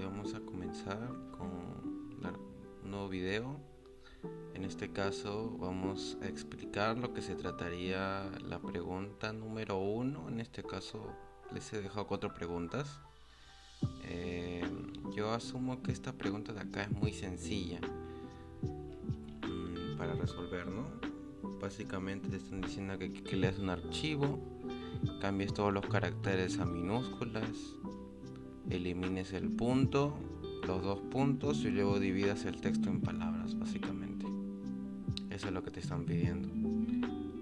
Vamos a comenzar con un nuevo video. En este caso vamos a explicar lo que se trataría la pregunta número 1. En este caso les he dejado 4 preguntas. Yo asumo que esta pregunta de acá es muy sencilla para resolver, ¿no? Básicamente te están diciendo que leas un archivo, cambies todos los caracteres a minúsculas, elimines el punto, los 2 puntos y luego dividas el texto en palabras, básicamente. Eso es lo que te están pidiendo.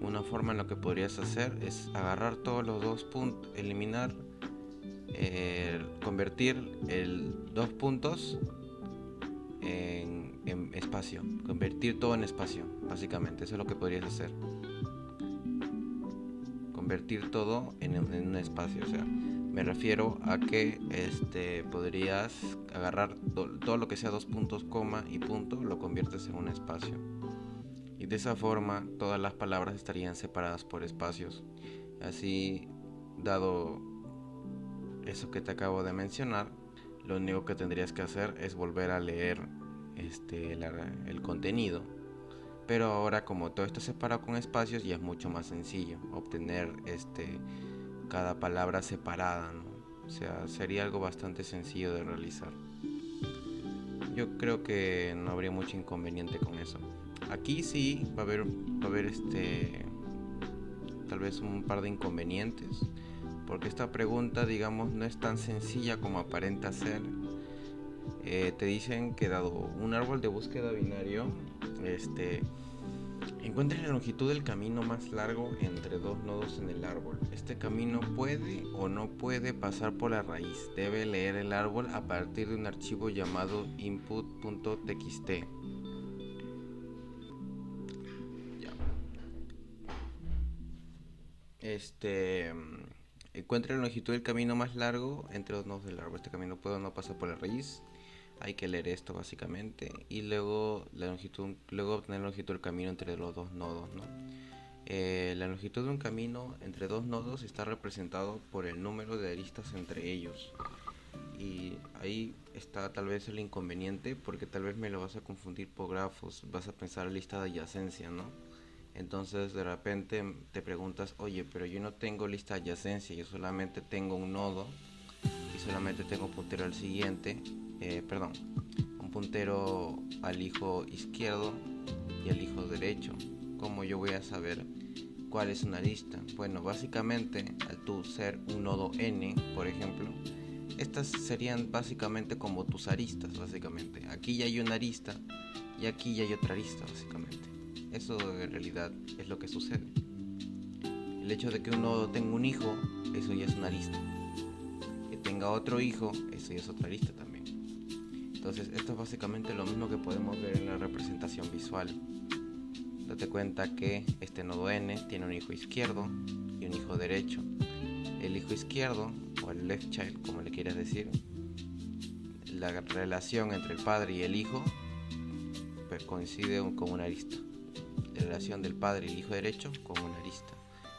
Una forma en lo que podrías hacer es agarrar todos los 2 puntos, eliminar, convertir el 2 puntos en espacio, convertir todo en espacio, básicamente. Eso es lo que podrías hacer. Convertir todo en un espacio, o sea, me refiero a que podrías agarrar todo lo que sea 2 puntos, coma y punto, lo conviertes en un espacio. Y de esa forma todas las palabras estarían separadas por espacios. Así, dado eso que te acabo de mencionar, lo único que tendrías que hacer es volver a leer el contenido. Pero ahora, como todo está separado con espacios, ya es mucho más sencillo obtener cada palabra separada, ¿no? O sea, sería algo bastante sencillo de realizar. Yo creo que no habría mucho inconveniente con eso. Aquí sí va a haber tal vez un par de inconvenientes, porque esta pregunta, digamos, no es tan sencilla como aparenta ser. Te dicen que dado un árbol de búsqueda binario, encuentre la longitud del camino más largo entre 2 nodos en el árbol. Este camino puede o no puede pasar por la raíz. Debe leer el árbol a partir de un archivo llamado input.txt. Encuentre la longitud del camino más largo entre 2 nodos del árbol. Este camino puede o no pasar por la raíz. Hay que leer esto básicamente y luego obtener la longitud del camino entre los 2 nodos, ¿no? La longitud de un camino entre 2 nodos está representado por el número de aristas entre ellos. Y ahí está tal vez el inconveniente, porque tal vez me lo vas a confundir por grafos, vas a pensar lista de adyacencia, ¿no? Entonces de repente te preguntas, oye, pero yo no tengo lista de adyacencia, yo solamente tengo un nodo y solamente tengo puntero al siguiente, un puntero al hijo izquierdo y al hijo derecho. ¿Cómo yo voy a saber cuál es una arista? Bueno, básicamente al tú ser un nodo n, por ejemplo, estas serían básicamente como tus aristas, básicamente. Aquí ya hay una arista y aquí ya hay otra arista, básicamente. Eso en realidad es lo que sucede. El hecho de que un nodo tenga un hijo, eso ya es una arista. Que tenga otro hijo, eso ya es otra arista también. Entonces esto es básicamente lo mismo que podemos ver en la representación visual. Date cuenta que este nodo n tiene un hijo izquierdo y un hijo derecho. El hijo izquierdo, o el left child, como le quieras decir, la relación entre el padre y el hijo coincide con una arista. La relación del padre y el hijo derecho con una arista.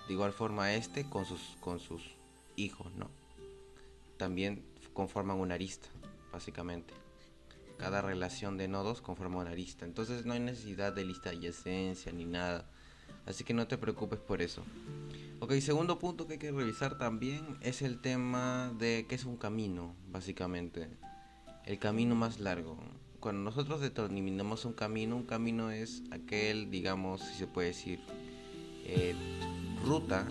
De igual forma con sus hijos, ¿no? También conforman una arista, básicamente. Cada relación de nodos conforma una arista. Entonces no hay necesidad de lista de adyacencia ni nada. Así que no te preocupes por eso. Ok, segundo punto que hay que revisar también es el tema de qué es un camino, básicamente. El camino más largo. Cuando nosotros determinamos un camino es aquel, digamos, si se puede decir, ruta,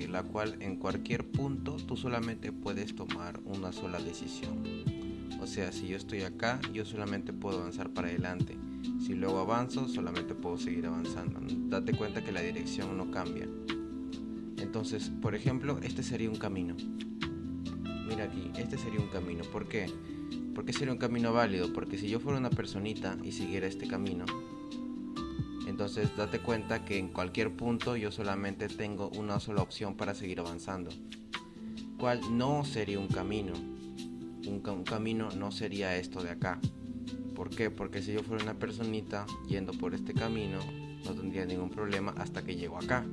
la cual en cualquier punto tú solamente puedes tomar una sola decisión. O sea, si yo estoy acá, yo solamente puedo avanzar para adelante. Si luego avanzo, solamente puedo seguir avanzando. Date cuenta que la dirección no cambia. Entonces, por ejemplo, este sería un camino. Mira aquí, este sería un camino. ¿Por qué? ¿Por qué sería un camino válido? Porque si yo fuera una personita y siguiera este camino, entonces date cuenta que en cualquier punto yo solamente tengo una sola opción para seguir avanzando. ¿Cuál no sería un camino? Un camino no sería esto de acá. ¿Por qué? Porque si yo fuera una personita yendo por este camino, no tendría ningún problema hasta que llego acá.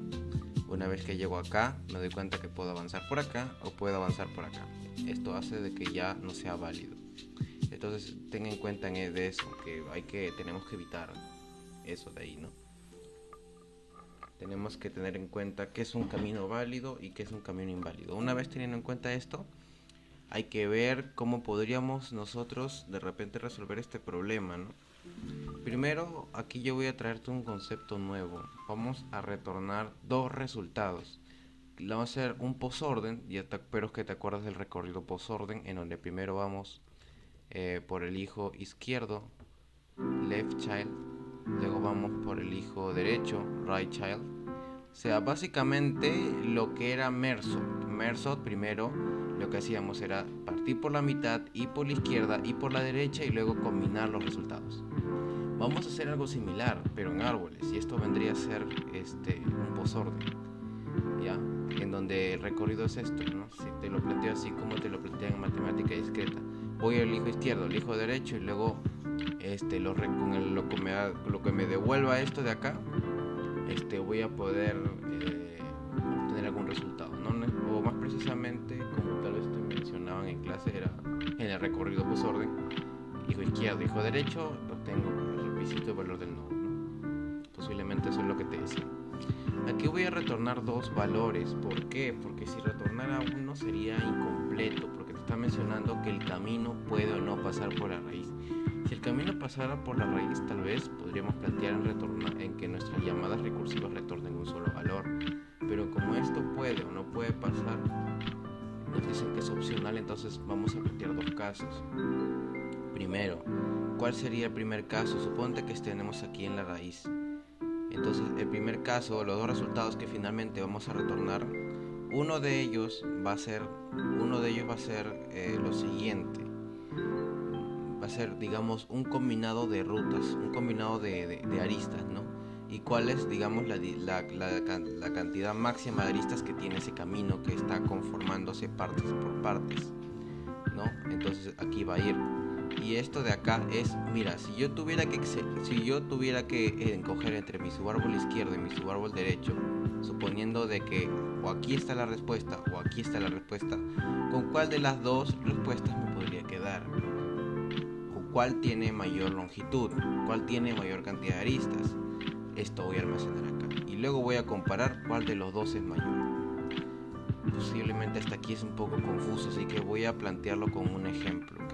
Una vez que llego acá, me doy cuenta que puedo avanzar por acá o puedo avanzar por acá. Esto hace de que ya no sea válido. Entonces tengan en cuenta de eso, que tenemos que evitar eso de ahí, ¿no? Tenemos que tener en cuenta qué es un camino válido y qué es un camino inválido. Una vez teniendo en cuenta esto, hay que ver cómo podríamos nosotros de repente resolver este problema, ¿no? Primero, aquí yo voy a traerte un concepto nuevo. Vamos a retornar dos resultados. Vamos a hacer un posorden, espero que te acuerdas del recorrido posorden, en donde primero vamos por el hijo izquierdo, left child, luego vamos por el hijo derecho, right child. O sea, básicamente lo que era Mersot. Mersot primero lo que hacíamos era partir por la mitad y por la izquierda y por la derecha y luego combinar los resultados. Vamos a hacer algo similar, pero en árboles, y esto vendría a ser un posorden, ¿ya? En donde el recorrido es esto, ¿no? Si te lo planteo así como te lo plantean en matemática discreta. Voy al hijo izquierdo, al hijo derecho y luego lo que me devuelva esto de acá, voy a poder obtener algún resultado, ¿no? O más precisamente, como tal vez te mencionaban en clase, era en el recorrido posorden, hijo izquierdo, hijo derecho, obtengo visito el valor del nodo, ¿no? Posiblemente eso es lo que te decía. Aquí voy a retornar dos valores. ¿Por qué? Porque si retornara uno sería incompleto, porque te está mencionando que el camino puede o no pasar por la raíz. Si el camino pasara por la raíz, tal vez podríamos plantear en que nuestras llamadas recursivas retornen un solo valor. Pero como esto puede o no puede pasar, nos dicen que es opcional, entonces vamos a plantear dos casos. Primero, ¿cuál sería el primer caso? Suponte que tenemos aquí en la raíz. Entonces, el primer caso, los dos resultados que finalmente vamos a retornar, uno de ellos va a ser lo siguiente. Va a ser, digamos, un combinado de rutas, un combinado de aristas, ¿no? Y cuál es, digamos, la cantidad máxima de aristas que tiene ese camino que está conformándose partes por partes, ¿no? Entonces aquí va a ir. Y esto de acá es, mira, si yo tuviera que encoger entre mi subárbol izquierdo y mi subárbol derecho, suponiendo de que o aquí está la respuesta o aquí está la respuesta, ¿con cuál de las dos respuestas me podría quedar? ¿O cuál tiene mayor longitud? ¿Cuál tiene mayor cantidad de aristas? Esto voy a almacenar acá. Y luego voy a comparar cuál de los dos es mayor. Posiblemente hasta aquí es un poco confuso, así que voy a plantearlo con un ejemplo, ¿ok?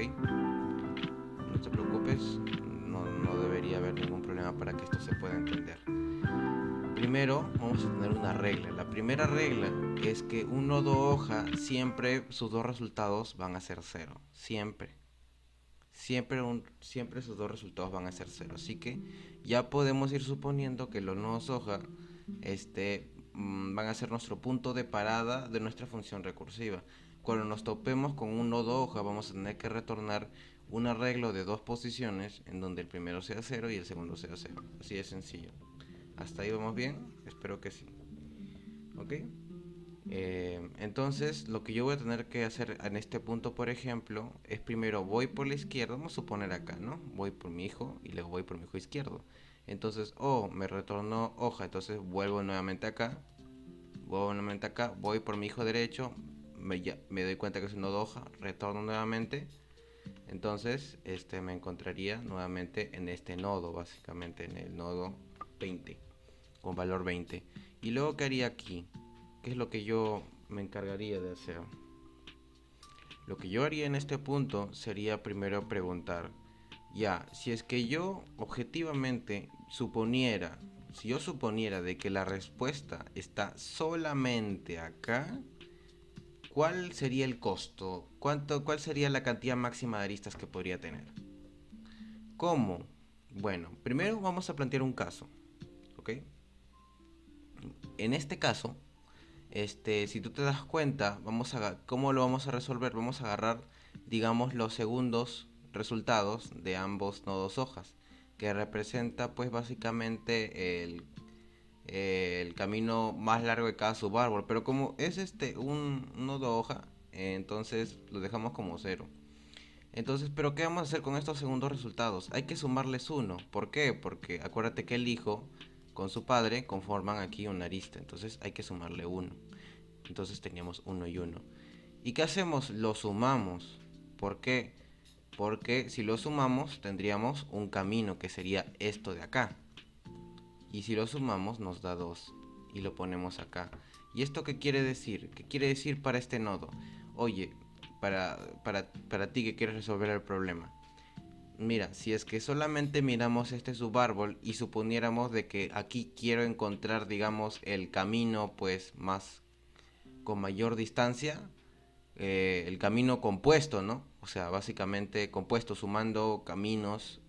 No te preocupes, no debería haber ningún problema para que esto se pueda entender. Primero vamos a tener una regla. La primera regla es que un nodo hoja siempre sus dos resultados van a ser cero. Siempre sus dos resultados van a ser cero. Así que ya podemos ir suponiendo que los nodos hoja van a ser nuestro punto de parada de nuestra función recursiva. Cuando nos topemos con un nodo hoja vamos a tener que retornar un arreglo de dos posiciones en donde el primero sea 0 y el segundo sea 0. Así de sencillo. ¿Hasta ahí vamos bien? Espero que sí. ¿Ok? Entonces lo que yo voy a tener que hacer en este punto, por ejemplo, es primero voy por la izquierda, vamos a suponer acá, ¿no? Voy por mi hijo y luego voy por mi hijo izquierdo. Entonces, me retornó hoja, entonces vuelvo nuevamente acá, voy por mi hijo derecho, me doy cuenta que es un nodo hoja, retorno nuevamente. Entonces, me encontraría nuevamente en este nodo, básicamente en el nodo 20, con valor 20. Y luego, ¿qué haría aquí? ¿Qué es lo que yo me encargaría de hacer? Lo que yo haría en este punto sería primero preguntar, ya, si es que yo objetivamente si yo suponiera de que la respuesta está solamente acá, ¿cuál sería el costo? ¿Cuál sería la cantidad máxima de aristas que podría tener? ¿Cómo? Bueno, primero vamos a plantear un caso, ¿ok? En este caso, si tú te das cuenta, ¿cómo lo vamos a resolver? Vamos a agarrar, digamos, los segundos resultados de ambos nodos hojas, que representa, pues, básicamente el camino más largo de cada subárbol. Pero como es un nodo hoja, entonces lo dejamos como 0. Entonces, ¿pero qué vamos a hacer con estos segundos resultados? Hay que sumarles 1. ¿Por qué? Porque acuérdate que el hijo con su padre conforman aquí una arista. Entonces hay que sumarle 1. Entonces teníamos 1 y 1. ¿Y qué hacemos? Lo sumamos. ¿Por qué? Porque si lo sumamos tendríamos un camino que sería esto de acá. Y si lo sumamos nos da 2 y lo ponemos acá. ¿Y esto qué quiere decir? ¿Qué quiere decir para este nodo? Oye, para ti que quieres resolver el problema. Mira, si es que solamente miramos este subárbol y suponiéramos de que aquí quiero encontrar, digamos, el camino pues más con mayor distancia, el camino compuesto, ¿no? O sea, básicamente compuesto, sumando caminos,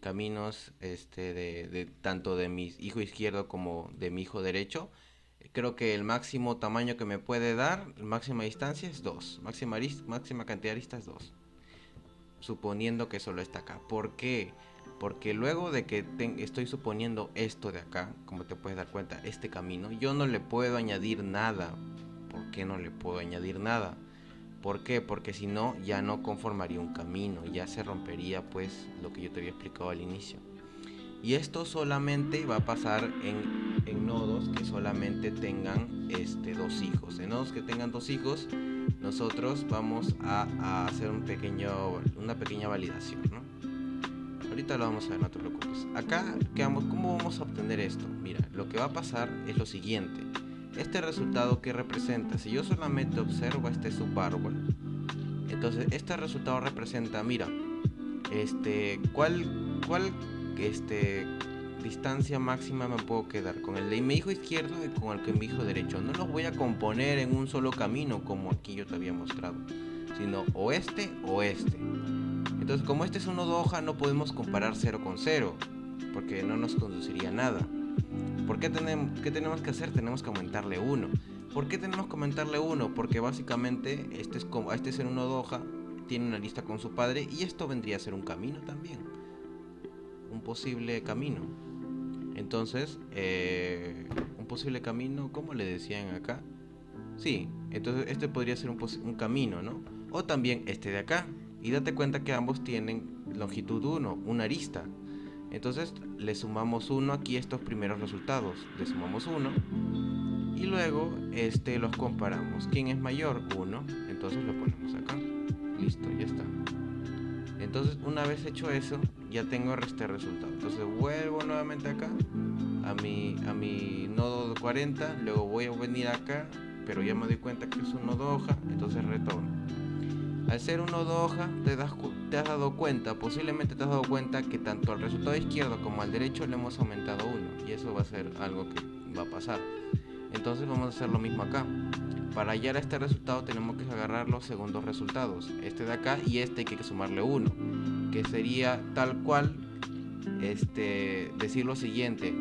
caminos de tanto de mi hijo izquierdo como de mi hijo derecho. Creo que el máximo tamaño que me puede dar, máxima distancia es 2, máxima cantidad de aristas 2, suponiendo que solo está acá. ¿Por qué? Porque luego de que estoy suponiendo esto de acá, como te puedes dar cuenta, este camino, yo no le puedo añadir nada. ¿Por qué no le puedo añadir nada? ¿Por qué? Porque si no, ya no conformaría un camino, ya se rompería pues lo que yo te había explicado al inicio. Y esto solamente va a pasar en nodos que solamente tengan dos hijos. En nodos que tengan 2 hijos, nosotros vamos a hacer una pequeña validación, ¿no? Ahorita lo vamos a ver, no te preocupes. Acá, ¿cómo vamos a obtener esto? Mira, lo que va a pasar es lo siguiente. Este resultado que representa, si yo solamente observo este subárbol, entonces este resultado representa, mira, ¿cuál distancia máxima me puedo quedar? Con el de mi hijo izquierdo y con el de mi hijo derecho. No los voy a componer en un solo camino como aquí yo te había mostrado, sino o este o este. Entonces, como este es un nodo hoja, no podemos comparar 0 con 0, porque no nos conduciría a nada. ¿Qué tenemos que hacer? Tenemos que aumentarle 1. ¿Por qué tenemos que aumentarle 1? Porque básicamente este es en un nodo hoja, tiene una lista con su padre, y esto vendría a ser un camino también. Un posible camino. Entonces, un posible camino, ¿cómo le decían acá? Sí, entonces este podría ser un camino, ¿no? O también este de acá. Y date cuenta que ambos tienen longitud 1, una arista. Entonces le sumamos 1 aquí a estos primeros resultados. Le sumamos 1 y luego los comparamos. ¿Quién es mayor? 1. Entonces lo ponemos acá. Listo, ya está. Entonces una vez hecho eso, ya tengo este resultado. Entonces vuelvo nuevamente acá a mi nodo 40. Luego voy a venir acá, pero ya me doy cuenta que es un nodo hoja, entonces retorno. Al ser un nodo hoja, te has dado cuenta, posiblemente te has dado cuenta que tanto al resultado izquierdo como al derecho le hemos aumentado 1, y eso va a ser algo que va a pasar. Entonces vamos a hacer lo mismo acá. Para hallar este resultado tenemos que agarrar los segundos resultados, este de acá y este hay que sumarle 1, que sería tal cual decir lo siguiente: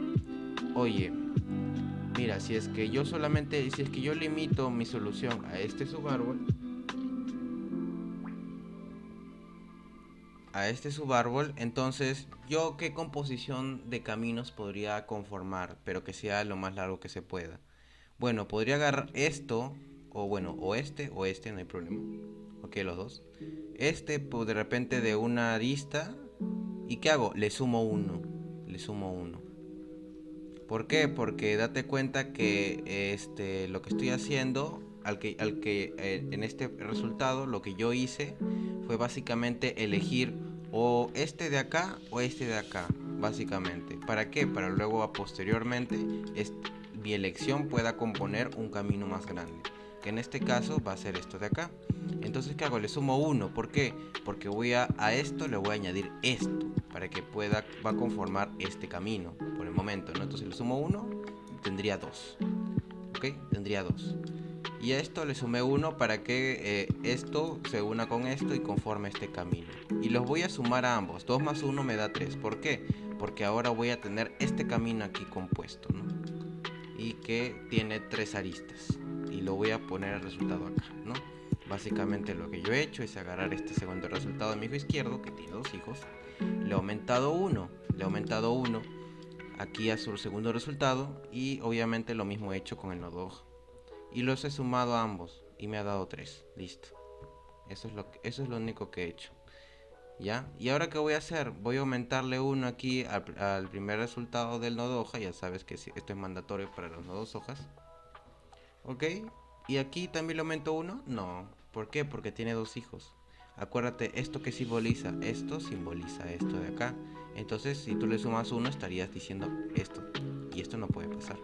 oye, mira, si es que yo limito mi solución a este subárbol, entonces yo qué composición de caminos podría conformar, pero que sea lo más largo que se pueda. Bueno, podría agarrar esto, o bueno, o este, no hay problema. Ok, los dos. Pues de repente de una arista. ¿Y qué hago? Le sumo 1. Le sumo 1. ¿Por qué? Porque date cuenta que lo que estoy haciendo, en este resultado, lo que yo hice fue básicamente elegir o este de acá o este de acá, básicamente. ¿Para qué? Para luego posteriormente mi elección pueda componer un camino más grande, que en este caso va a ser esto de acá. Entonces, ¿qué hago? Le sumo 1. ¿Por qué? Porque a esto le voy a añadir esto, para que va a conformar este camino por el momento, ¿no? Entonces le sumo 1, tendría 2. ¿Ok? Tendría 2. Y a esto le sumé 1 para que esto se una con esto y conforme este camino. Y los voy a sumar a ambos. 2 más 1 me da 3. ¿Por qué? Porque ahora voy a tener este camino aquí compuesto, ¿no? Y que tiene 3 aristas. Y lo voy a poner el resultado acá, ¿no? Básicamente lo que yo he hecho es agarrar este segundo resultado de mi hijo izquierdo, que tiene 2 hijos. Le he aumentado 1. Aquí a su segundo resultado. Y obviamente lo mismo he hecho con el nodo hoja. Y los he sumado a ambos y me ha dado 3. Listo. Eso es lo único que he hecho. ¿Ya? ¿Y ahora qué voy a hacer? Voy a aumentarle 1 aquí al primer resultado del nodo hoja. Ya sabes que esto es mandatorio para los nodos hojas. ¿Ok? ¿Y aquí también le aumento 1? No. ¿Por qué? Porque tiene 2 hijos. Acuérdate, esto que simboliza esto de acá. Entonces, si tú le sumas 1, estarías diciendo esto. Y esto no puede pasar.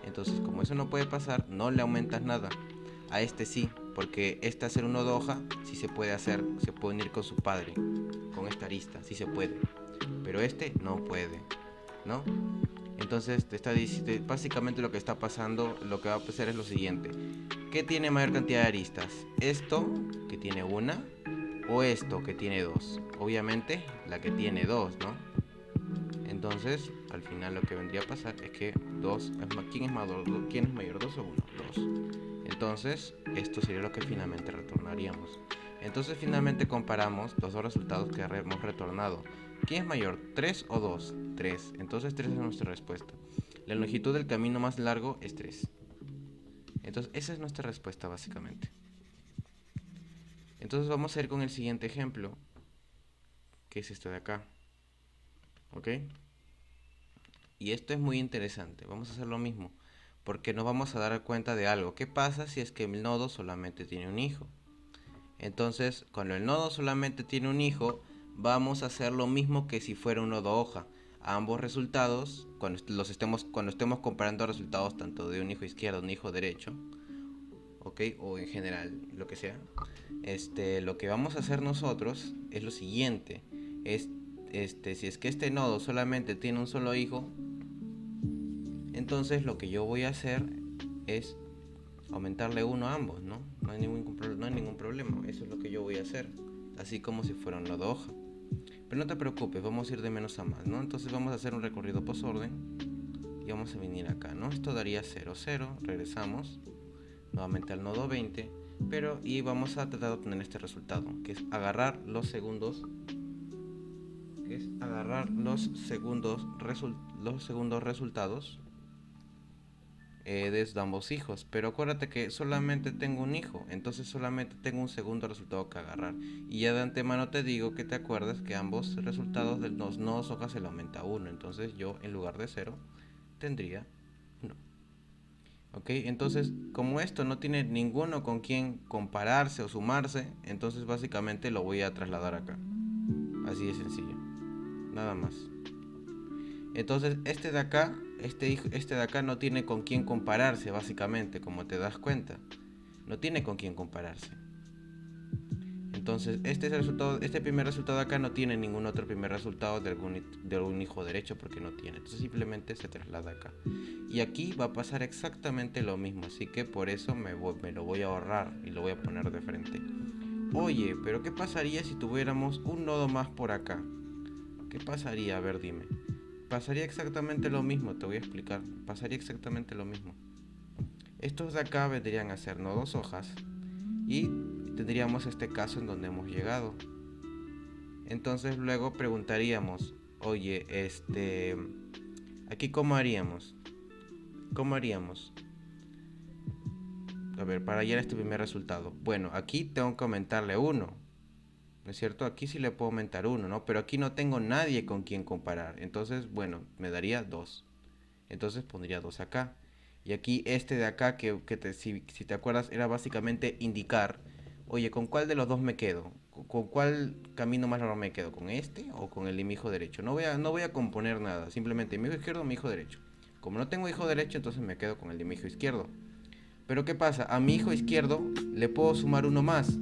Entonces, como eso no puede pasar, no le aumentas nada. A este sí, porque este hacer uno de hoja sí se puede hacer, se puede unir con su padre, con esta arista, sí se puede. Pero este no puede, ¿no? Entonces te está diciendo, básicamente lo que está pasando, lo que va a pasar es lo siguiente. ¿Qué tiene mayor cantidad de aristas? ¿Esto, que tiene una, o esto, que tiene 2? Obviamente la que tiene 2, ¿no? Entonces, al final lo que vendría a pasar es que 2 es más, ¿quién es mayor, 2 o 1? 2. Entonces, esto sería lo que finalmente retornaríamos. Entonces, finalmente comparamos los dos resultados que hemos retornado. ¿Quién es mayor, 3 o 2? 3. Entonces, 3 es nuestra respuesta. La longitud del camino más largo es 3. Entonces, esa es nuestra respuesta básicamente. Entonces, vamos a ir con el siguiente ejemplo, que es este de acá. ¿Ok? Y esto es muy interesante. Vamos a hacer lo mismo, porque nos vamos a dar cuenta de algo. ¿Qué pasa si es que el nodo solamente tiene un hijo? Entonces, cuando el nodo solamente tiene un hijo, vamos a hacer lo mismo que si fuera un nodo hoja. A ambos resultados, cuando estemos comparando resultados tanto de un hijo izquierdo y un hijo derecho, ¿ok? O en general, lo que sea, lo que vamos a hacer nosotros es lo siguiente. Si es que este nodo solamente tiene un solo hijo, entonces lo que yo voy a hacer es aumentarle 1 a ambos, ¿no? No hay ningún problema, eso es lo que yo voy a hacer, así como si fuera un nodo hoja. Pero no te preocupes, vamos a ir de menos a más, ¿no? Entonces vamos a hacer un recorrido posorden y vamos a venir acá, ¿no? Esto daría 0, 0, regresamos nuevamente al nodo 20, y vamos a tratar de obtener este resultado, que es agarrar los segundos resultados de ambos hijos. Pero acuérdate que solamente tengo un hijo, entonces solamente tengo un segundo resultado que agarrar. Y ya de antemano te digo que te acuerdas que ambos resultados de los nodos hojas se le aumenta 1. Entonces yo en lugar de 0 tendría 1. Ok, entonces como esto no tiene ninguno con quien compararse o sumarse, entonces básicamente lo voy a trasladar acá. Así de sencillo. Nada más. Entonces este de acá no tiene con quién compararse, básicamente, como te das cuenta. No tiene con quién compararse. Entonces este primer resultado de acá no tiene ningún otro primer resultado de algún hijo derecho, porque no tiene. Entonces simplemente se traslada acá. Y aquí va a pasar exactamente lo mismo, así que por eso me lo voy a ahorrar y lo voy a poner de frente. Oye, pero ¿qué pasaría si tuviéramos un nodo más por acá? ¿Qué pasaría? A ver, dime. Pasaría exactamente lo mismo, te voy a explicar. Pasaría exactamente lo mismo. Estos de acá vendrían a ser nodos hojas y tendríamos este caso en donde hemos llegado. Entonces luego preguntaríamos, oye, aquí ¿cómo haríamos? ¿Cómo haríamos? A ver, para hallar este primer resultado. Bueno, aquí tengo que aumentarle 1. ¿No es cierto? Aquí sí le puedo aumentar 1, ¿no? Pero aquí no tengo nadie con quien comparar. Entonces, bueno, me daría 2. Entonces pondría 2 acá. Y aquí este de acá, si te acuerdas, era básicamente indicar, oye, ¿con cuál de los dos me quedo? ¿Con cuál camino más largo me quedo? ¿Con este o con el de mi hijo derecho? No voy a componer nada, simplemente mi hijo izquierdo o mi hijo derecho. Como no tengo hijo derecho, entonces me quedo con el de mi hijo izquierdo. Pero ¿qué pasa? A mi hijo izquierdo le puedo sumar 1 más.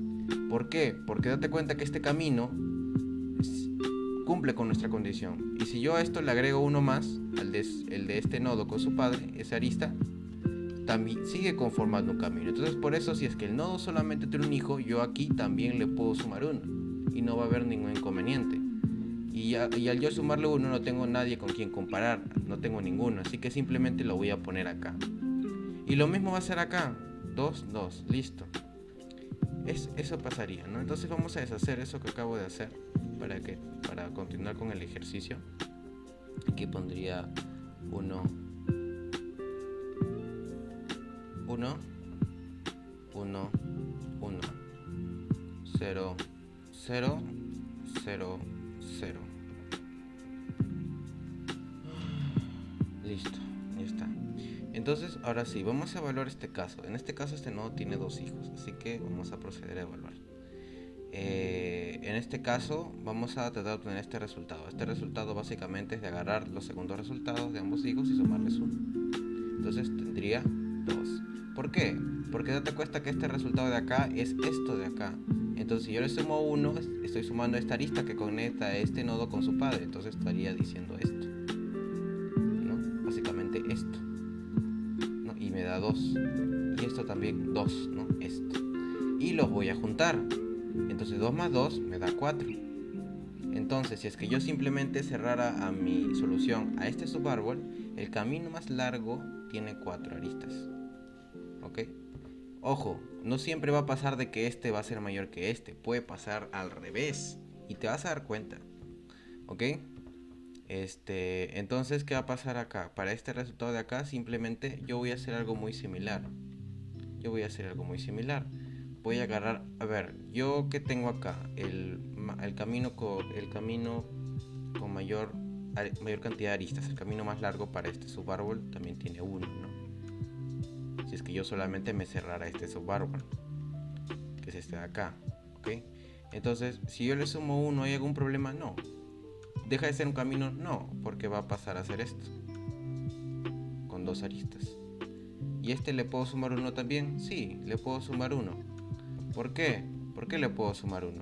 ¿Por qué? Porque date cuenta que este camino cumple con nuestra condición. Y si yo a esto le agrego 1 más, el de este nodo con su padre, esa arista, también sigue conformando un camino. Entonces por eso, si es que el nodo solamente tiene un hijo, yo aquí también le puedo sumar 1 y no va a haber ningún inconveniente. Y al yo sumarle 1 no tengo nadie con quien comparar, no tengo ninguno, así que simplemente lo voy a poner acá. Y lo mismo va a ser acá, 2, 2, listo. Eso pasaría, ¿no? Entonces vamos a deshacer eso que acabo de hacer para continuar con el ejercicio. Aquí pondría 1, 1, 1, 1, 0, 0, 0, 0. Listo, ya está. Entonces, ahora sí, vamos a evaluar este caso. En este caso este nodo tiene 2 hijos, así que vamos a proceder a evaluar. En este caso vamos a tratar de obtener este resultado. Este resultado básicamente es de agarrar los segundos resultados de ambos hijos y sumarles 1. Entonces tendría 2. ¿Por qué? Porque date cuenta que este resultado de acá es esto de acá. Entonces si yo le sumo 1, estoy sumando esta arista que conecta a este nodo con su padre. Entonces estaría diciendo esto, ¿no? Básicamente esto, ¿no? Y me da 2. Y esto también 2, ¿no? Esto. Y los voy a juntar. Entonces 2 más 2 me da 4. Entonces si es que yo simplemente cerrara a mi solución a este subárbol, el camino más largo tiene 4 aristas. ¿Ok? Ojo, no siempre va a pasar de que este va a ser mayor que este. Puede pasar al revés. Y te vas a dar cuenta. ¿Ok? Entonces, ¿qué va a pasar acá? Para este resultado de acá, simplemente yo voy a hacer algo muy similar. Voy a agarrar, a ver, yo que tengo acá, el camino con mayor cantidad de aristas, el camino más largo para este subárbol también tiene 1, ¿no? Si es que yo solamente me cerrara este subárbol, que es este de acá, ¿ok? Entonces, si yo le sumo 1, ¿hay algún problema? No. ¿Deja de ser un camino? No, porque va a pasar a ser esto, con 2 aristas. ¿Y este le puedo sumar 1 también? Sí, le puedo sumar 1. ¿Por qué? ¿Por qué le puedo sumar 1?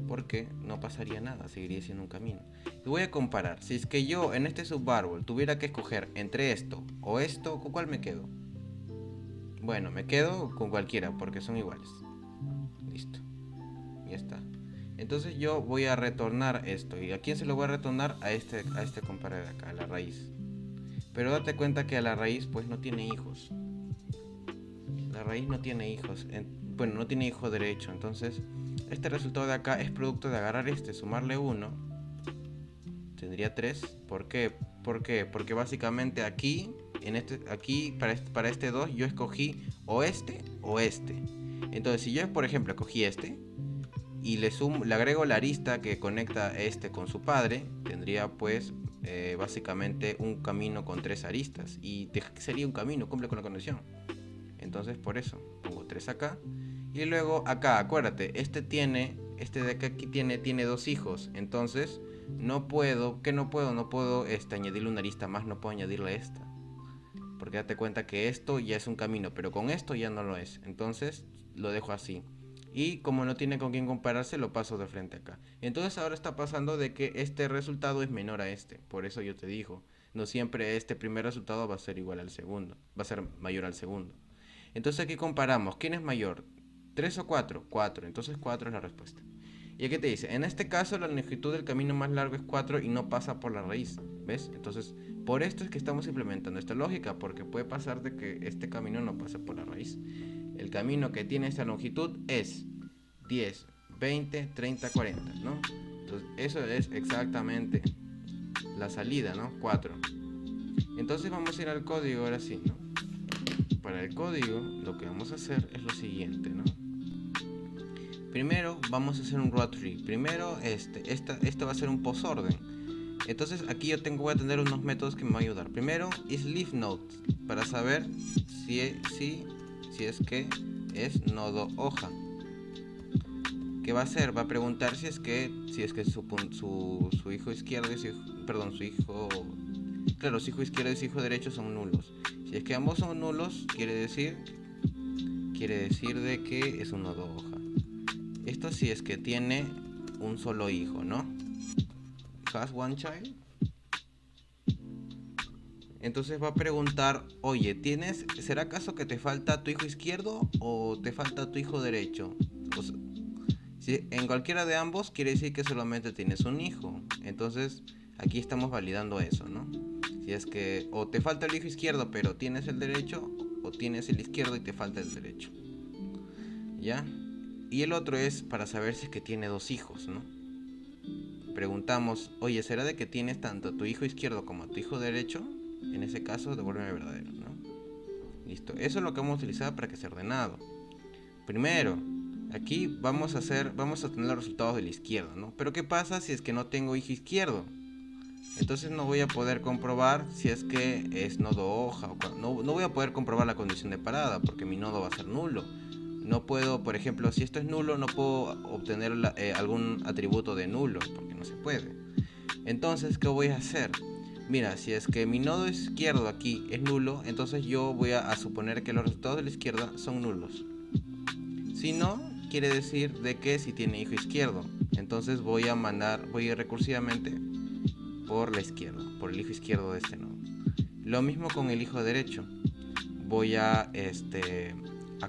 Porque no pasaría nada, seguiría siendo un camino. Y voy a comparar, si es que yo en este subárbol tuviera que escoger entre esto o esto, ¿con cuál me quedo? Bueno, me quedo con cualquiera porque son iguales. Listo, ya está. Entonces yo voy a retornar esto. ¿Y a quién se lo voy a retornar? A este compadre de acá, a la raíz. Pero date cuenta que a la raíz pues no tiene hijos. La raíz no tiene hijos. Bueno, no tiene hijo derecho. Entonces este resultado de acá es producto de agarrar sumarle 1. Tendría 3. ¿Por qué? Porque básicamente aquí, para este 2, yo escogí o este o este. Entonces si yo por ejemplo escogí este y le agrego la arista que conecta con su padre, tendría pues básicamente un camino con 3 aristas. Y sería un camino, cumple con la condición. Entonces por eso pongo 3 acá. Y luego acá, acuérdate, este de acá aquí tiene 2 hijos. Entonces no puedo añadirle una arista más, no puedo añadirle esta. Porque date cuenta que esto ya es un camino, pero con esto ya no lo es. Entonces lo dejo así. Y como no tiene con quién compararse, lo paso de frente acá. Entonces ahora está pasando de que este resultado es menor a este. Por eso yo te digo, no siempre este primer resultado va a ser igual al segundo. Va a ser mayor al segundo. Entonces aquí comparamos, ¿quién es mayor? ¿3 o 4? 4, entonces 4 es la respuesta. ¿Y aquí te dice? En este caso la longitud del camino más largo es 4 y no pasa por la raíz, ¿ves? Entonces, por esto es que estamos implementando esta lógica, porque puede pasar de que este camino no pase por la raíz. El camino que tiene esta longitud es 10, 20, 30, 40, ¿no? Entonces, eso es exactamente la salida, ¿no? 4. Entonces vamos a ir al código ahora sí, ¿no? Para el código lo que vamos a hacer es lo siguiente, ¿no? Primero vamos a hacer un row tree. Primero esto va a ser un postorden. Entonces aquí voy a tener unos métodos que me van a ayudar. Primero is leaf node para saber si es que es nodo hoja. ¿Qué va a hacer? Va a preguntar si es que su hijo izquierdo y su hijo izquierdo y su hijo derecho son nulos. Si es que ambos son nulos, quiere decir de que es un nodo hoja. Esto si es que tiene un solo hijo, ¿no? Has one child. Entonces va a preguntar, oye, ¿será acaso que te falta tu hijo izquierdo o te falta tu hijo derecho? O sea, si en cualquiera de ambos quiere decir que solamente tienes un hijo. Entonces aquí estamos validando eso, ¿no? Si es que o te falta el hijo izquierdo pero tienes el derecho, o tienes el izquierdo y te falta el derecho. ¿Ya? Y el otro es para saber si es que tiene 2 hijos, ¿no? Preguntamos, oye, ¿será de que tienes tanto a tu hijo izquierdo como a tu hijo derecho? En ese caso, devuélveme verdadero, ¿no? Listo. Eso es lo que vamos a utilizar para que sea ordenado. Primero, aquí vamos a tener los resultados del izquierdo, ¿no? Pero ¿qué pasa si es que no tengo hijo izquierdo? Entonces no voy a poder comprobar si es que es nodo hoja. No voy a poder comprobar la condición de parada porque mi nodo va a ser nulo. No puedo, por ejemplo, si esto es nulo, no puedo obtener algún atributo de nulo porque no se puede. Entonces, ¿qué voy a hacer? Mira, si es que mi nodo izquierdo aquí es nulo, entonces yo voy a suponer que los resultados de la izquierda son nulos. Si no, quiere decir de que si tiene hijo izquierdo. Entonces voy a ir recursivamente por la izquierda, por el hijo izquierdo de este nodo. Lo mismo con el hijo derecho. Voy a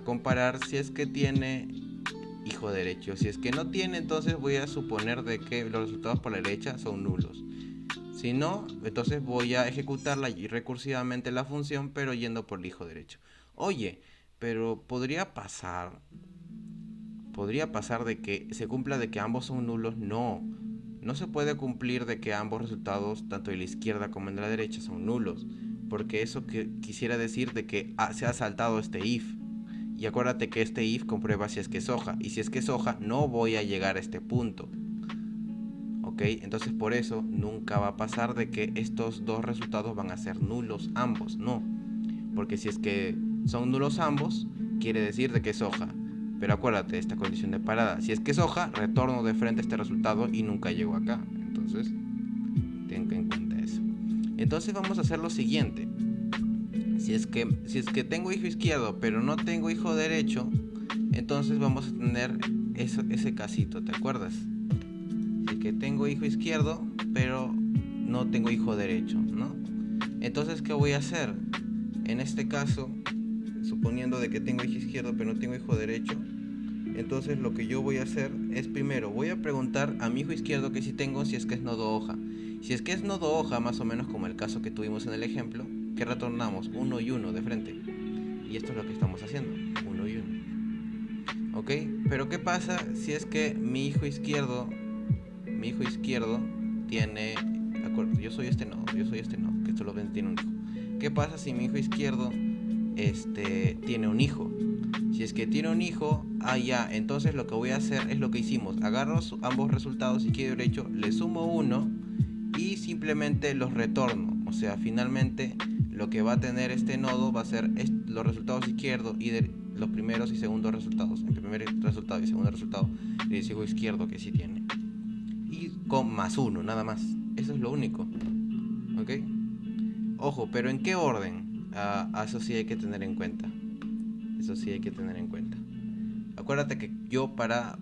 comparar si es que tiene hijo derecho. Si es que no tiene, entonces voy a suponer de que los resultados por la derecha son nulos. Si no, entonces voy a ejecutarla recursivamente la función, pero yendo por el hijo derecho. Oye, pero podría pasar de que se cumpla de que ambos son nulos. No se puede cumplir de que ambos resultados, tanto de la izquierda como de la derecha, son nulos, porque eso quisiera decir de que se ha saltado este if. Y acuérdate que este if comprueba si es que es hoja, y si es que es hoja no voy a llegar a este punto. ¿Ok? Entonces por eso nunca va a pasar de que estos dos resultados van a ser nulos ambos, no. Porque si es que son nulos ambos, quiere decir de que es hoja. Pero acuérdate, esta condición de parada, si es que es hoja, retorno de frente a este resultado y nunca llego acá. Entonces, ten en cuenta eso. Entonces vamos a hacer lo siguiente. Si es que tengo hijo izquierdo, pero no tengo hijo derecho, entonces vamos a tener ese casito, ¿te acuerdas? Si es que tengo hijo izquierdo, pero no tengo hijo derecho, ¿no? Entonces, ¿qué voy a hacer? En este caso, suponiendo de que tengo hijo izquierdo pero no tengo hijo derecho, entonces lo que yo voy a hacer es primero voy a preguntar a mi hijo izquierdo que si tengo, si es que es nodo hoja. Si es que es nodo hoja, más o menos como el caso que tuvimos en el ejemplo, que retornamos 1 y 1 de frente. Y esto es lo que estamos haciendo, 1 y 1. ¿Ok? Pero ¿qué pasa si es que mi hijo izquierdo tiene... Yo soy este nodo, que solamente tiene un hijo. ¿Qué pasa si mi hijo izquierdo tiene un hijo? Si es que tiene un hijo, entonces lo que voy a hacer es lo que hicimos. Agarro ambos resultados, izquierdo y derecho, le sumo 1 y simplemente los retorno. O sea, finalmente lo que va a tener este nodo va a ser los resultados izquierdo y los primeros y segundos resultados. El primer resultado y segundo resultado del hijo izquierdo que sí tiene. Y con más 1, nada más. Eso es lo único. ¿Ok? Ojo, pero ¿en qué orden? Eso sí hay que tener en cuenta. Acuérdate que yo para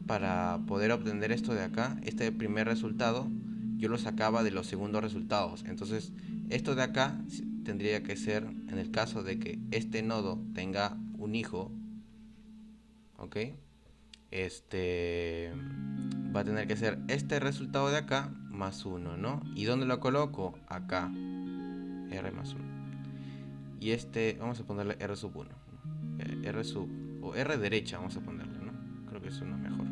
poder obtener esto de acá, este primer resultado, yo lo sacaba de los segundos resultados. Entonces, esto de acá tendría que ser, en el caso de que este nodo tenga un hijo, ¿ok? Va a tener que ser este resultado de acá más 1, ¿no? ¿Y dónde lo coloco? Acá, R más 1. Y vamos a ponerle R sub 1. O R derecha vamos a ponerle, ¿no? Creo que suena mejor.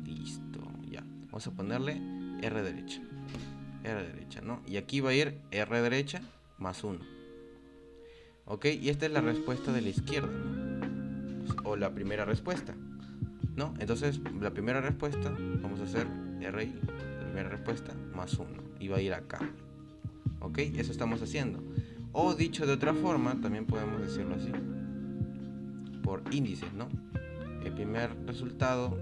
Listo, ya. Vamos a ponerle R derecha, ¿no? Y aquí va a ir R derecha más 1. ¿Ok? Y esta es la respuesta de la izquierda, ¿no? O la primera respuesta, ¿no? Entonces, la primera respuesta, vamos a hacer RI, la primera respuesta, más 1. Y va a ir acá. ¿Ok? Eso estamos haciendo. O dicho de otra forma, también podemos decirlo así, por índices, ¿no? El primer resultado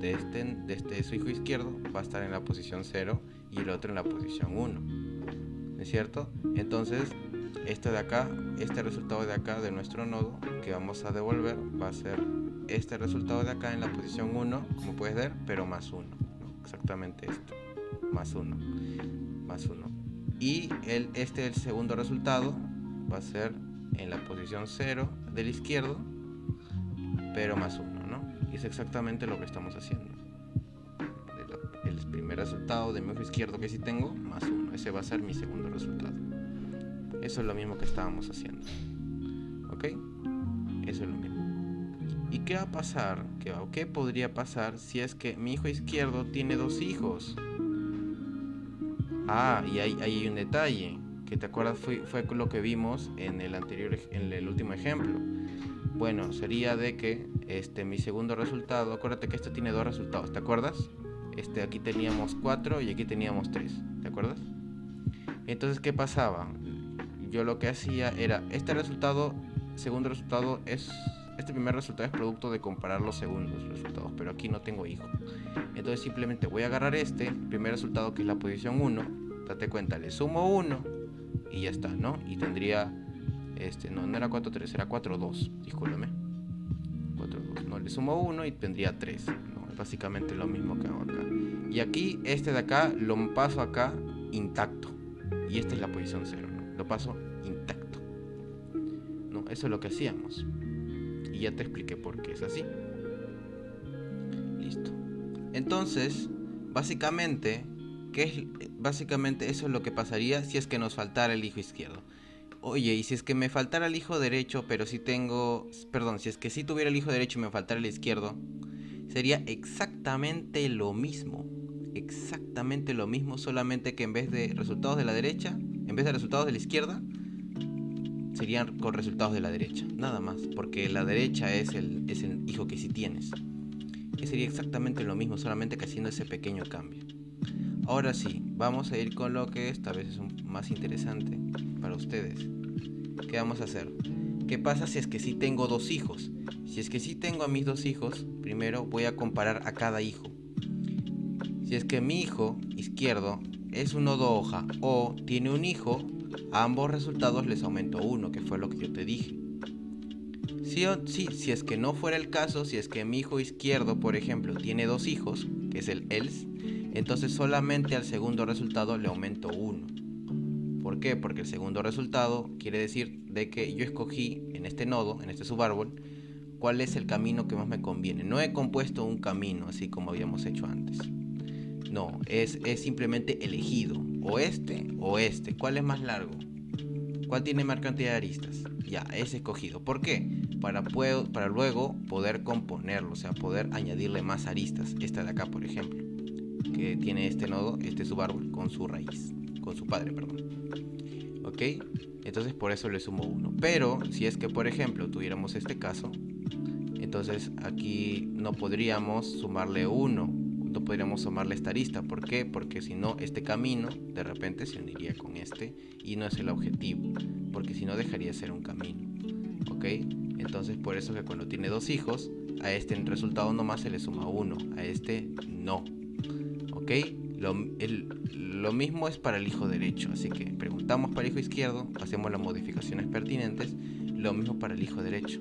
de su hijo izquierdo va a estar en la posición 0 y el otro en la posición 1, ¿no es cierto? Entonces, este resultado de acá de nuestro nodo que vamos a devolver va a ser este resultado de acá en la posición 1, como puedes ver, pero más 1, ¿no? Exactamente esto, más 1. Y el segundo resultado va a ser en la posición 0 del izquierdo, pero más 1, ¿no? Y es exactamente lo que estamos haciendo. El primer resultado de mi ojo izquierdo que sí tengo, más 1. Ese va a ser mi segundo resultado. Eso es lo mismo que estábamos haciendo. ¿Ok? Eso es lo mismo. ¿Y qué va a pasar? ¿Qué podría pasar si es que mi hijo izquierdo tiene dos hijos? Y hay un detalle que te acuerdas fue lo que vimos en el último ejemplo. Bueno, sería de que mi segundo resultado, acuérdate que este tiene dos resultados, ¿te acuerdas? Aquí teníamos 4 y aquí teníamos 3, ¿te acuerdas? Entonces, ¿qué pasaba? Yo lo que hacía era, este primer resultado es producto de comparar los segundos resultados, pero aquí no tengo hijo. Entonces simplemente voy a agarrar este primer resultado, que es la posición 1, date cuenta, le sumo 1 y ya está, ¿no? Y tendría, no era 4-3, era 4-2, discúlpeme. 4-2, no, le sumo 1 y tendría 3, ¿no? Es básicamente lo mismo que hago acá. Y aquí, este de acá, lo paso acá intacto. Y esta es la posición 0, ¿no? Lo paso intacto, ¿no? Eso es lo que hacíamos. Y ya te expliqué por qué es así. Listo. Entonces, básicamente eso es lo que pasaría si es que nos faltara el hijo izquierdo. Oye, y si es que me faltara el hijo derecho, pero si es que sí tuviera el hijo derecho y me faltara el izquierdo, sería exactamente lo mismo. Exactamente lo mismo, solamente que en vez de resultados de la derecha, en vez de resultados de la izquierda, serían con resultados de la derecha, nada más, porque la derecha es el hijo que sí tienes. Que sería exactamente lo mismo, solamente que haciendo ese pequeño cambio. Ahora sí, vamos a ir con lo que esta vez es más interesante para ustedes. ¿Qué vamos a hacer? ¿Qué pasa si es que sí tengo dos hijos? Si es que sí tengo a mis dos hijos, primero voy a comparar a cada hijo. Si es que mi hijo izquierdo es un nodo hoja o tiene un hijo, a ambos resultados les aumento 1, que fue lo que yo te dije. Si es que no fuera el caso, si es que mi hijo izquierdo, por ejemplo, tiene dos hijos, que es el else, entonces solamente al segundo resultado le aumento 1. ¿Por qué? Porque el segundo resultado quiere decir de que yo escogí en este nodo, en este subaárbol, cuál es el camino que más me conviene. No he compuesto un camino así como habíamos hecho antes. No, es simplemente elegido, o este. ¿Cuál es más largo? ¿Cuál tiene mayor cantidad de aristas? Ya, es escogido. ¿Por qué? Para luego poder componerlo, o sea, poder añadirle más aristas. Esta de acá, por ejemplo, que tiene este nodo, este subaárbol, con su raíz, con su padre, perdón. ¿Ok? Entonces por eso le sumo 1. Pero si es que, por ejemplo, tuviéramos este caso, entonces aquí no podríamos sumarle 1. No podríamos sumarle esta arista. ¿Por qué? Porque si no, este camino de repente se uniría con este y no es el objetivo, porque si no dejaría de ser un camino. ¿Ok? Entonces por eso que cuando tiene dos hijos, a este en resultado nomás se le suma 1, a este no. ¿Ok? Lo mismo es para el hijo derecho, así que preguntamos para el hijo izquierdo, hacemos las modificaciones pertinentes, lo mismo para el hijo derecho.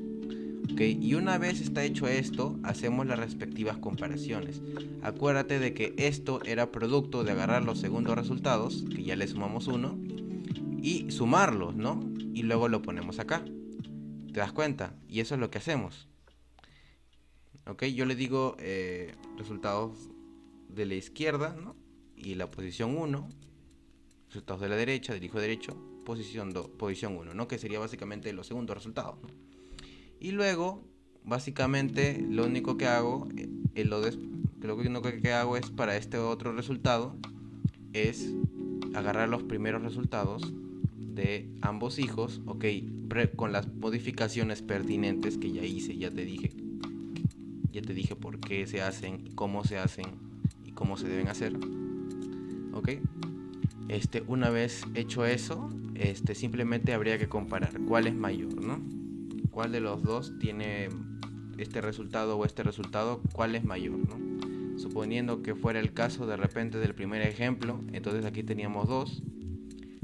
¿Okay? Y una vez está hecho esto, hacemos las respectivas comparaciones. Acuérdate de que esto era producto de agarrar los segundos resultados, que ya le sumamos 1, y sumarlos, ¿no? Y luego lo ponemos acá. ¿Te das cuenta? Y eso es lo que hacemos. ¿Ok? Yo le digo resultados de la izquierda, ¿no? Y la posición 1, resultados de la derecha, del hijo derecho, posición 1, ¿no? Que sería básicamente los segundos resultados, ¿no? Y luego, básicamente, lo único que hago, es para este otro resultado, es agarrar los primeros resultados de ambos hijos, ok, con las modificaciones pertinentes que ya hice, ya te dije por qué se hacen, cómo se hacen y cómo se deben hacer, ok. Una vez hecho eso, simplemente habría que comparar cuál es mayor, ¿no? ¿Cuál de los dos tiene este resultado o este resultado? ¿Cuál es mayor, no? Suponiendo que fuera el caso de repente del primer ejemplo, entonces aquí teníamos 2,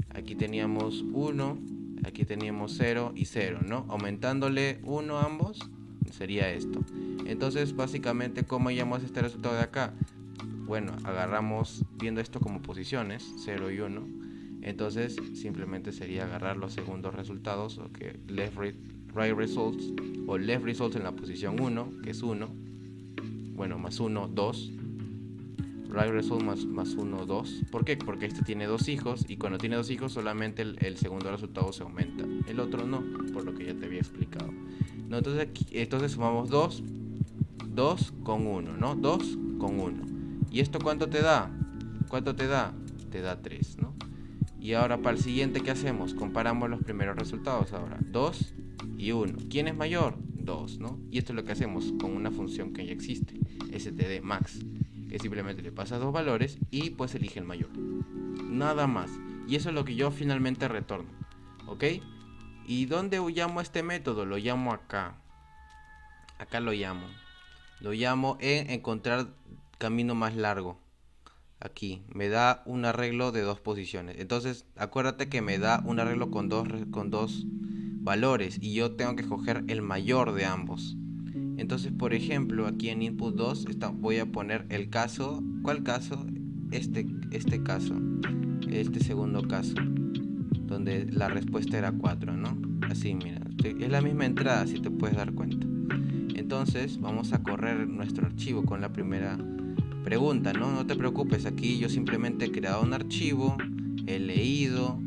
aquí teníamos 1, aquí teníamos 0 y 0, ¿no? Aumentándole 1 a ambos sería esto. Entonces básicamente, ¿cómo hallamos este resultado de acá? Bueno, agarramos, viendo esto como posiciones, 0 y 1, entonces simplemente sería agarrar los segundos resultados, o que right results o left results en la posición 1, que es 1, bueno, más 1, 2, right result más 1, 2. ¿Por qué? Porque este tiene dos hijos y cuando tiene dos hijos solamente el segundo resultado se aumenta, el otro no, por lo que ya te había explicado, ¿no? Entonces sumamos 2 con 1, ¿no? 2 con 1. ¿Y esto cuánto te da? ¿Cuánto te da? Te da 3, ¿no? Y ahora para el siguiente, ¿qué hacemos? Comparamos los primeros resultados ahora. 2 y 1. ¿Quién es mayor? 2, ¿no? Y esto es lo que hacemos con una función que ya existe, std max. que simplemente le pasas dos valores y pues elige el mayor. Nada más. Y eso es lo que yo finalmente retorno. ¿Ok? ¿Y dónde llamo a este método? Lo llamo acá. Acá lo llamo. Lo llamo en encontrar camino más largo. Aquí me da un arreglo de dos posiciones. Entonces acuérdate que me da un arreglo con dos valores y yo tengo que escoger el mayor de ambos. Entonces, por ejemplo, aquí en input 2 voy a poner el caso. ¿Cuál caso? Este caso. Este segundo caso, donde la respuesta era 4, ¿no? Así, mira, es la misma entrada, si te puedes dar cuenta. Entonces vamos a correr nuestro archivo con la primera pregunta, ¿no? No te preocupes, aquí yo simplemente he creado un archivo, he leído,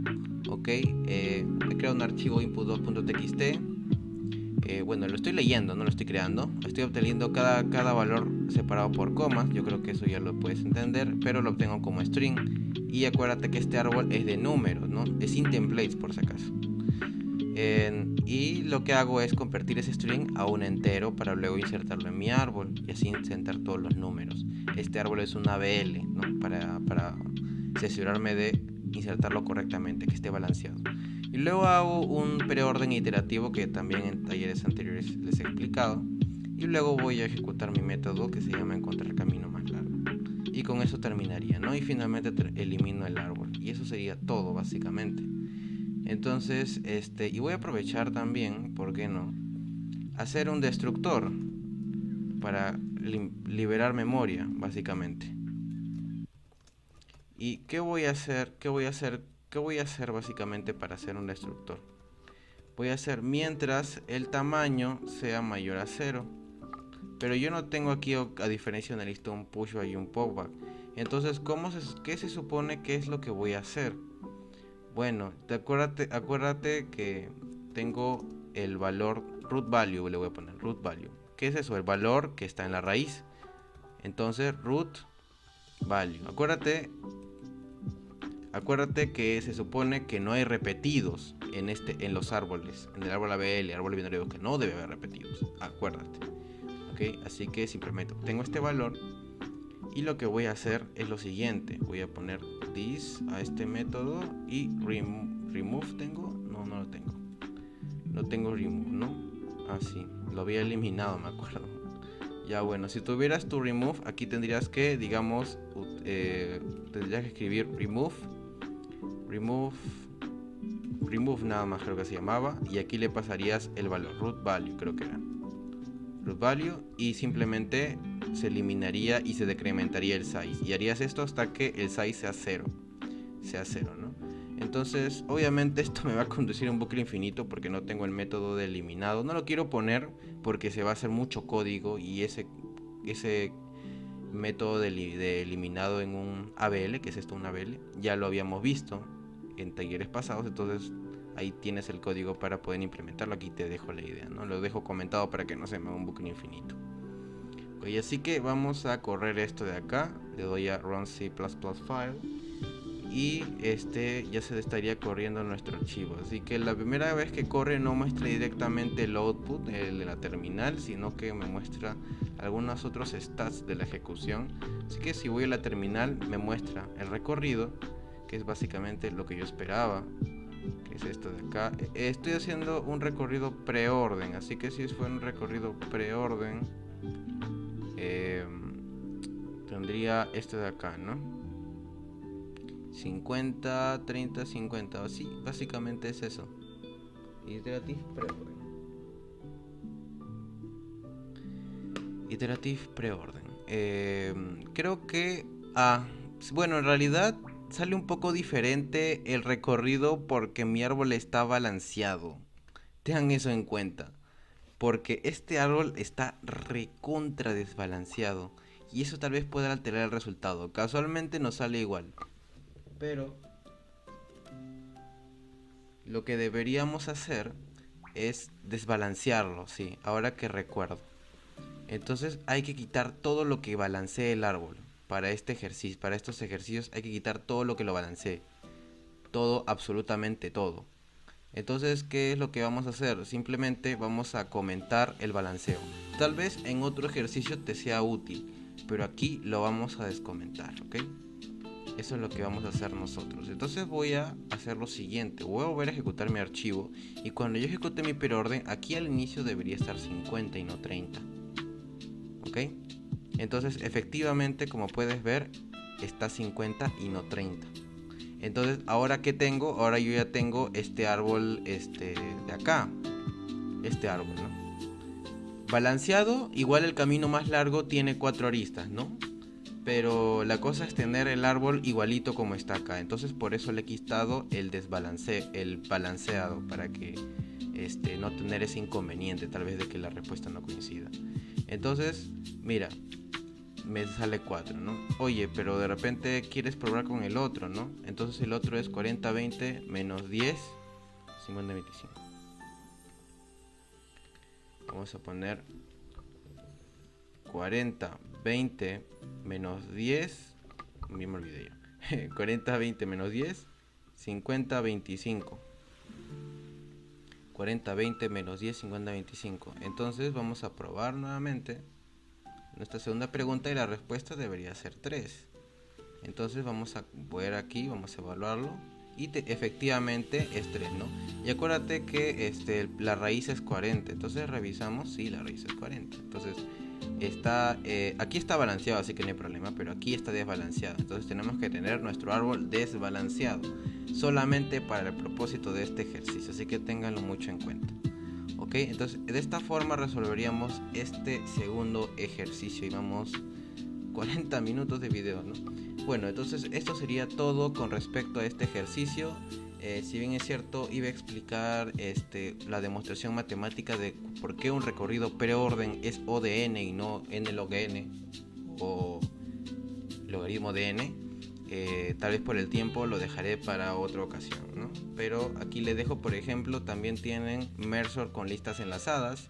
ok, he creado un archivo input2.txt. Bueno, lo estoy leyendo, no lo estoy creando. Estoy obteniendo cada valor separado por comas. Yo creo que eso ya lo puedes entender, pero lo obtengo como string. Y acuérdate que este árbol es de números, ¿no? Es sin templates por si acaso. Y lo que hago es convertir ese string a un entero para luego insertarlo en mi árbol y así insertar todos los números. Este árbol es un ABL, ¿no? Para asegurarme de insertarlo correctamente, que esté balanceado. Y luego hago un preorden iterativo que también en talleres anteriores les he explicado. Y luego voy a ejecutar mi método que se llama encontrar camino más largo. Y con eso terminaría, ¿no? Y finalmente elimino el árbol. Y eso sería todo, básicamente. Entonces, y voy a aprovechar también, ¿por qué no? Hacer un destructor para liberar memoria, básicamente. ¿Y qué voy a hacer? ¿Qué voy a hacer básicamente para hacer un destructor? Voy a hacer mientras el tamaño sea mayor a 0. Pero yo no tengo aquí, a diferencia de una lista, un pushback y un popback. Entonces, ¿qué se supone que es lo que voy a hacer? Bueno, acuérdate que tengo el valor root value, le voy a poner root value. ¿Qué es eso? El valor que está en la raíz. Entonces, root value. Acuérdate que se supone que no hay repetidos en los árboles. En el árbol ABL, árbol binario, que no debe haber repetidos. Acuérdate. ¿Ok? Así que simplemente obtengo este valor. Y lo que voy a hacer es lo siguiente. Voy a poner this a este método. Y remove tengo. No lo tengo. No tengo remove, ¿no? Ah, sí. Lo había eliminado, me acuerdo. Ya, bueno, si tuvieras tu remove, aquí tendrías que, digamos, tendrías que escribir remove nada más, creo que se llamaba, y aquí le pasarías el valor, root value, creo que era root value, y simplemente se eliminaría y se decrementaría el size, y harías esto hasta que el size sea cero, ¿no? Entonces, obviamente esto me va a conducir a un bucle infinito porque no tengo el método de eliminado. No lo quiero poner porque se va a hacer mucho código y ese método de eliminado en un ABL, que es esto, un ABL, ya lo habíamos visto en talleres pasados. Entonces ahí tienes el código para poder implementarlo. Aquí te dejo la idea, ¿no? Lo dejo comentado para que no se me haga un bucle infinito. Okay, así que vamos a correr esto de acá. Le doy a run C++ file. Y ya se estaría corriendo nuestro archivo. Así que la primera vez que corre no muestra directamente el output, el de la terminal, sino que me muestra algunos otros stats de la ejecución. Así que si voy a la terminal me muestra el recorrido, que es básicamente lo que yo esperaba, que es esto de acá. Estoy haciendo un recorrido preorden, así que si fuera un recorrido preorden, tendría esto de acá, ¿no? 50, 30, 50, así, básicamente es eso. Iterative preorden. Iterative preorden. Creo que... bueno, en realidad sale un poco diferente el recorrido porque mi árbol está balanceado. Tengan eso en cuenta. Porque este árbol está recontra desbalanceado. Y eso tal vez pueda alterar el resultado. Casualmente nos sale igual. Pero lo que deberíamos hacer es desbalancearlo, sí, ahora que recuerdo. Entonces hay que quitar todo lo que balancee el árbol. Para estos ejercicios hay que quitar todo lo que lo balancee. Todo, absolutamente todo. Entonces, ¿qué es lo que vamos a hacer? Simplemente vamos a comentar el balanceo. Tal vez en otro ejercicio te sea útil. pero aquí lo vamos a descomentar, ¿ok? Eso es lo que vamos a hacer nosotros. Entonces voy a hacer lo siguiente. Voy a volver a ejecutar mi archivo. Y cuando yo ejecute mi preorden, aquí al inicio debería estar 50 y no 30. ¿Ok? Entonces efectivamente, como puedes ver, está 50 y no 30. Entonces, ¿ahora qué tengo? Ahora yo ya tengo este árbol de acá. Este árbol, ¿no? Balanceado, igual el camino más largo tiene 4 aristas, ¿no? Pero la cosa es tener el árbol igualito como está acá. Entonces por eso le he quitado el balanceado, para que no tener ese inconveniente tal vez de que la respuesta no coincida. Entonces, mira, me sale 4, ¿no? Oye, pero de repente quieres probar con el otro, ¿no? Entonces el otro es 40, 20 menos 10, 50, 25. Vamos a poner 40, 20 menos 10. Me olvidé ya. 40, 20 menos 10, 50, 25. 40, 20 menos 10, 50, 25. Entonces vamos a probar nuevamente nuestra segunda pregunta y la respuesta debería ser 3. Entonces vamos a ver aquí, vamos a evaluarlo y efectivamente es 3, ¿no? Y acuérdate que la raíz es 40, entonces revisamos si la raíz es 40. Entonces aquí está balanceado, así que no hay problema, pero aquí está desbalanceado. Entonces tenemos que tener nuestro árbol desbalanceado solamente para el propósito de este ejercicio, así que ténganlo mucho en cuenta. Ok, entonces de esta forma resolveríamos este segundo ejercicio y vamos 40 minutos de video, ¿no? Bueno, entonces esto sería todo con respecto a este ejercicio. Si bien es cierto, iba a explicar la demostración matemática de por qué un recorrido preorden es O de n y no n log n o logaritmo de n. Tal vez por el tiempo lo dejaré para otra ocasión, ¿no? Pero aquí les dejo, por ejemplo, también tienen Mersor con listas enlazadas.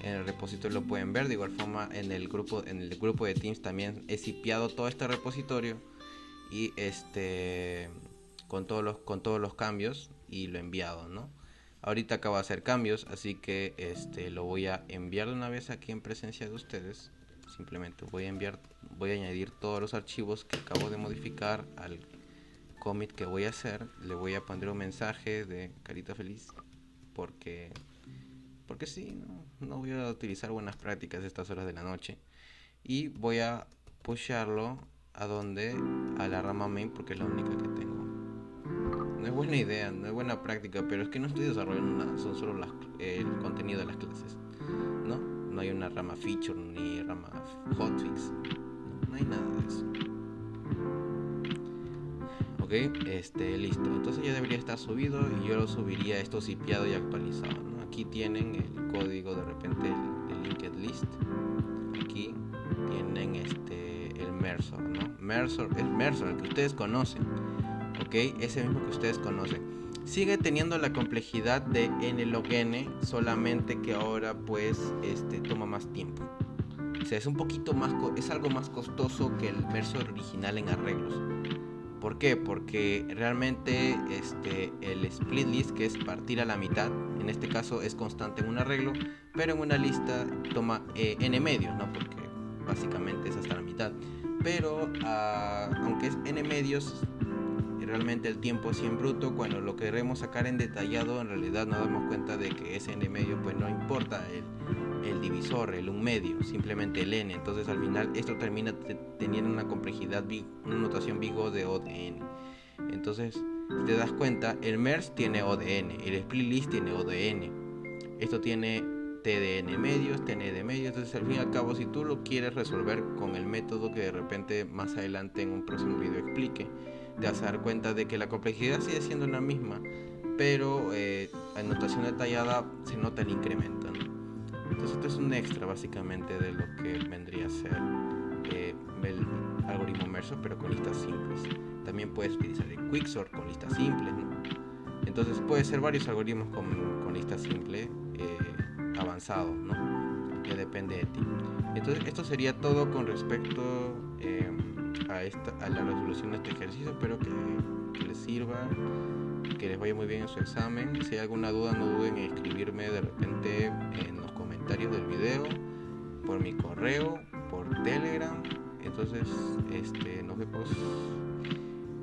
En el repositorio lo pueden ver. De igual forma en el grupo de Teams también he zipeado todo este repositorio y con todos los cambios y lo he enviado, ¿no? Ahorita acabo de hacer cambios, así que lo voy a enviar de una vez aquí en presencia de ustedes. Simplemente voy a añadir todos los archivos que acabo de modificar al commit que voy a hacer. Le voy a poner un mensaje de carita feliz porque sí, no voy a utilizar buenas prácticas a estas horas de la noche. Y voy a pusharlo a la rama main, porque es la única que tengo. No es buena idea, no es buena práctica, pero es que no estoy desarrollando nada, son solo el contenido de las clases, ¿no? No hay una rama feature ni rama hotfix, no hay nada de eso. Ok, listo. Entonces ya debería estar subido y yo lo subiría esto zipeado y actualizado, ¿no? Aquí tienen el código, de repente el linked list. Aquí tienen el Mersor, ¿no? Mersor, el Mersor, el que ustedes conocen, ¿ok? Ese mismo que ustedes conocen. Sigue teniendo la complejidad de n log n, solamente que ahora pues toma más tiempo. O sea, es algo más costoso que el Mersor original en arreglos. ¿Por qué? Porque realmente el split list, que es partir a la mitad, en este caso es constante en un arreglo, pero en una lista toma n medios, ¿no? Porque básicamente es hasta la mitad. Pero aunque es n medios, realmente el tiempo es 100 bruto. Cuando lo queremos sacar en detallado, en realidad nos damos cuenta de que ese n medio pues no importa el divisor, el un medio, simplemente el n. Entonces al final esto termina teniendo una complejidad, una notación big O de O de n. Entonces, si te das cuenta, el MERS tiene O de n, el split list tiene O de n, esto tiene T de n medios, T de medios. Entonces al fin y al cabo, si tú lo quieres resolver con el método que de repente más adelante en un próximo video explique, te vas a dar cuenta de que la complejidad sigue siendo la misma, pero en notación detallada se nota el incremento, ¿no? Entonces esto es un extra básicamente de lo que vendría a ser el algoritmo Mersor, pero con listas simples. También puedes utilizar el Quicksort con listas simples, ¿no? Entonces puede ser varios algoritmos con listas simples avanzados, ¿no? Ya depende de ti. Entonces esto sería todo con respecto a la resolución de este ejercicio. Espero que les sirva, que les vaya muy bien en su examen. Si hay alguna duda, no duden en escribirme de repente en los comentarios del video, por mi correo, por Telegram Entonces, nos vemos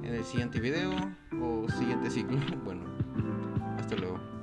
en el siguiente video o siguiente ciclo. Bueno, hasta luego.